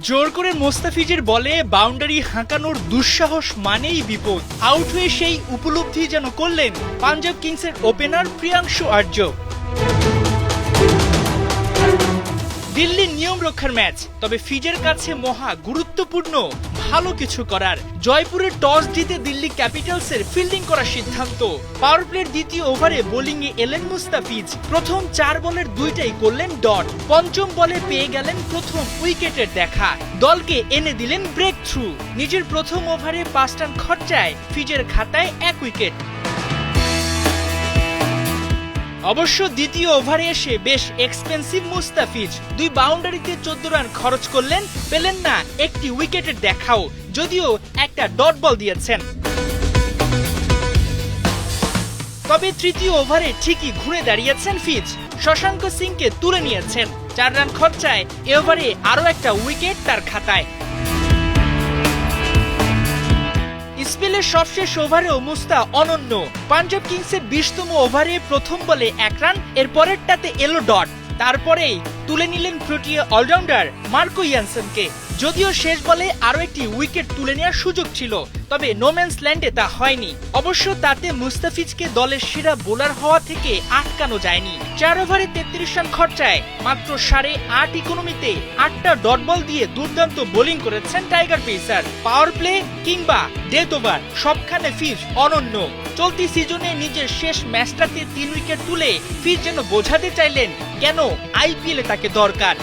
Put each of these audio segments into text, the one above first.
জোর করে মোস্তাফিজের বলে বাউন্ডারি হাঁকানোর দুঃসাহস মানেই বিপদ। আউট হয়ে সেই উপলব্ধি যেন করলেন পাঞ্জাব কিংসের ওপেনার প্রিয়াংশু আর্য। দিল্লির নিয়ম রক্ষার ম্যাচ, তবে ফিজের কাছে মহা গুরুত্বপূর্ণ ভালো কিছু করার। জয়পুরে টস জিতে দিল্লি ক্যাপিটালসের ফিল্ডিং করার সিদ্ধান্ত। পাওয়ার প্লের দ্বিতীয় ওভারে বোলিংয়ে এলেন মুস্তাফিজ। প্রথম 4 বলের 2টাই করলেন ডট। পঞ্চম বলে পেয়ে গেলেন প্রথম উইকেটের দেখা, দলকে এনে দিলেন ব্রেক থ্রু। নিজের প্রথম ওভারে 5 রান খরচায় ফিজের খাতায় 1 উইকেট। অবশ্য দ্বিতীয় ওভারে এসে বেশ এক্সপেন্সিভ মুস্তাফিজ। 2 বাউন্ডারিতে 14 রান খরচ করলেন, পেলেন না একটি উইকেটের দেখাও, যদিও একটা ডট বল দিয়েছেন। তবে তৃতীয় ওভারে ঠিকই ঘুরে দাঁড়িয়েছেন ফিজ, শশাঙ্ক সিংকে তুলে নিয়েছেন। 4 রান খরচায় এ ওভারে আরও একটা উইকেট তার খাতায়। স্পেলের সবশেষ ওভারেও মুস্তা অনন্য। পাঞ্জাব কিংসের 20তম ওভারে প্রথম বলে 1 রান, এর পরেরটাতে এলো ডট। তারপরেই তুলে নিলেন প্রোটিয়া অলরাউন্ডার মার্কো ইয়ানসেনকে। যদিও শেষ বলে আরও একটি উইকেট তুলে নেওয়ার সুযোগ ছিল, তবে নোম্যান্স ল্যান্ডে তা হয়নি। অবশ্য তাতে মুস্তাফিজকে দলের সেরা বোলার হওয়া থেকে আটকানো যায়নি। 4 ওভারে 33 রান খরচায় মাত্র 8.5 ইকোনমিতে 8টা ডট বল দিয়ে দুর্দান্ত বোলিং করেছেন টাইগার পেসার। পাওয়ার প্লে কিংবা ডেথ ওভার সবখানে ফিজ অনন্য। চলতি সিজনে নিজের শেষ ম্যাচটাতে 3 উইকেট তুলে ফিজ যেন বোঝাতে চাইলেন কেন আইপিএলে তাকে দরকার।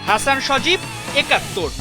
হাসান সজীব, 71।